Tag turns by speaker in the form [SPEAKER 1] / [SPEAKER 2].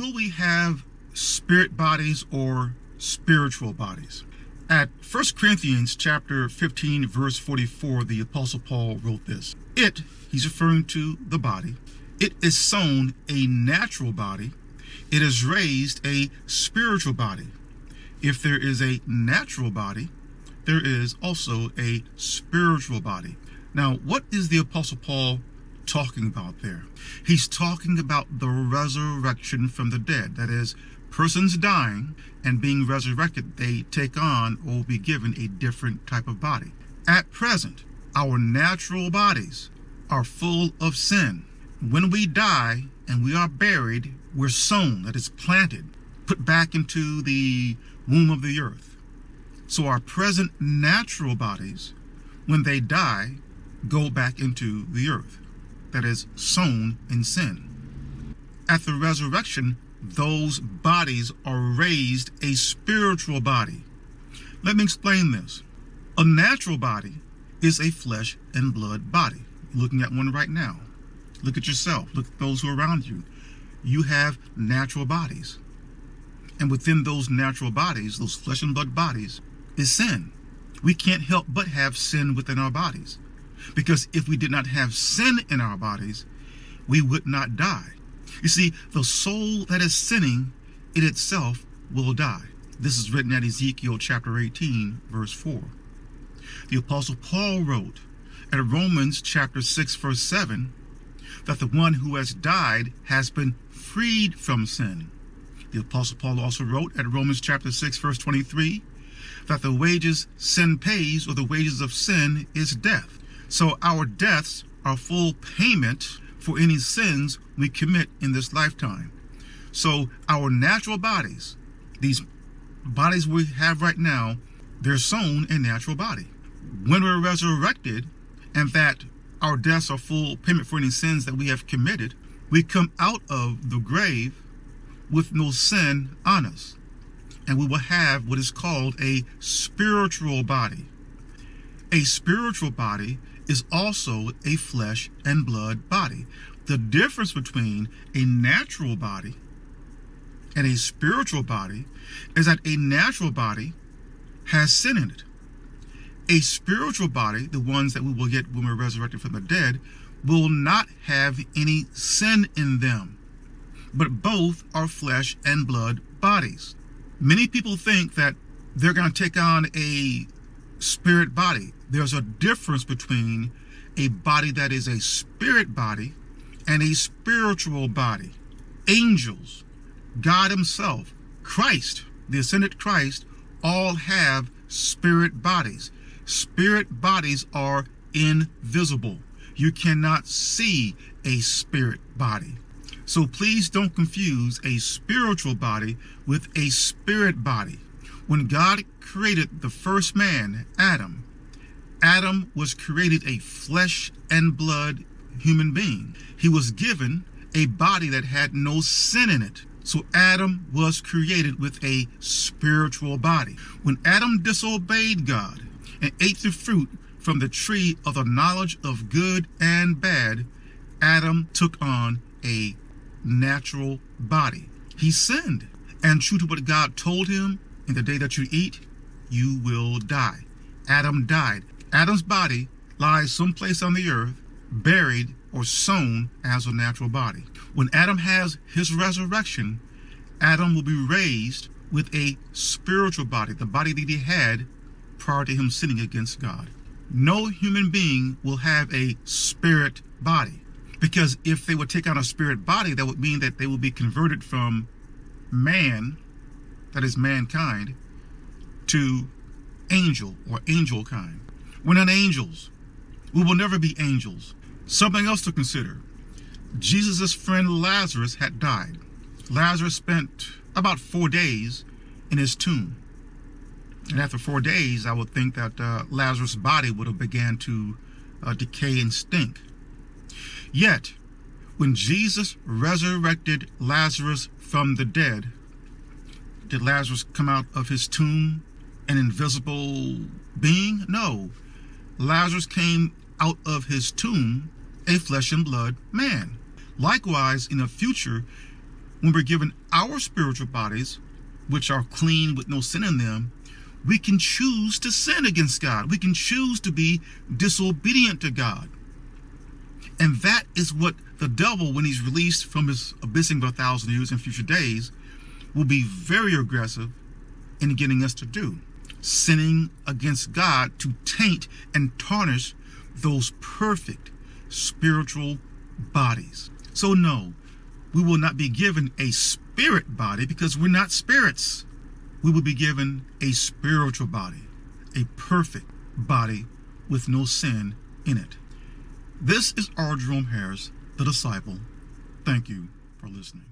[SPEAKER 1] will we have spirit bodies or spiritual bodies? At 1 Corinthians chapter 15, verse 44, the Apostle Paul wrote this. He's referring to the body, it is sown a natural body, it is raised a spiritual body. If there is a natural body, there is also a spiritual body. Now, what is the Apostle Paul talking about there? He's talking about the resurrection from the dead. That is, persons dying and being resurrected, they take on or will be given a different type of body. At present, our natural bodies are full of sin. When we die and we are buried, we're sown, that is planted, put back into the womb of the earth. So our present natural bodies, when they die, go back into the earth, that is sown in sin. At the resurrection, those bodies are raised a spiritual body. Let me explain this. A natural body is a flesh and blood body. You're looking at one right now. Look at yourself. Look at those who are around you. You have natural bodies. And within those natural bodies, those flesh and blood bodies, is sin. We can't help but have sin within our bodies. Because if we did not have sin in our bodies, we would not die. You see, the soul that is sinning, it itself will die. This is written at Ezekiel chapter 18, verse 4. The Apostle Paul wrote at Romans chapter 6, verse 7, that the one who has died has been freed from sin. The Apostle Paul also wrote at Romans chapter 6, verse 23, that the wages sin pays, or the wages of sin, is death. So our deaths are full payment for any sins we commit in this lifetime. So our natural bodies, these bodies we have right now, they're sown a natural body. When we're resurrected, and that our deaths are full payment for any sins that we have committed, we come out of the grave with no sin on us. And we will have what is called a spiritual body. A spiritual body is also a flesh and blood body. The difference between a natural body and a spiritual body is that a natural body has sin in it. A spiritual body, the ones that we will get when we're resurrected from the dead, will not have any sin in them. But both are flesh and blood bodies. Many people think that they're going to take on a spirit body. There's a difference between a body that is a spirit body and a spiritual body. Angels, God himself, Christ, the ascended Christ, all have spirit bodies. Spirit bodies are invisible. You cannot see a spirit body. So please don't confuse a spiritual body with a spirit body. When God created the first man, Adam, Adam was created a flesh and blood human being. He was given a body that had no sin in it. So Adam was created with a spiritual body. When Adam disobeyed God and ate the fruit from the tree of the knowledge of good and bad, Adam took on a natural body. He sinned. And true to what God told him, in the day that you eat, you will die. Adam died. Adam's body lies someplace on the earth, buried or sown as a natural body. When Adam has his resurrection, Adam will be raised with a spiritual body, the body that he had prior to him sinning against God. No human being will have a spirit body, because if they would take on a spirit body, that would mean that they will be converted from man, that is mankind, to angel or angel kind. We're not angels. We will never be angels. Something else to consider. Jesus' friend Lazarus had died. Lazarus spent about 4 days in his tomb. And after 4 days, I would think that Lazarus' body would have began to decay and stink. Yet, when Jesus resurrected Lazarus from the dead, did Lazarus come out of his tomb an invisible being? No. Lazarus came out of his tomb a flesh and blood man. Likewise, in the future, when we're given our spiritual bodies, which are clean with no sin in them, we can choose to sin against God. We can choose to be disobedient to God. And that is what the devil, when he's released from his abyssing of 1,000 years in future days, will be very aggressive in getting us to do. Sinning against God to taint and tarnish those perfect spiritual bodies. So no, we will not be given a spirit body because we're not spirits. We will be given a spiritual body, a perfect body with no sin in it. This is R. Jerome Harris, the disciple. Thank you for listening.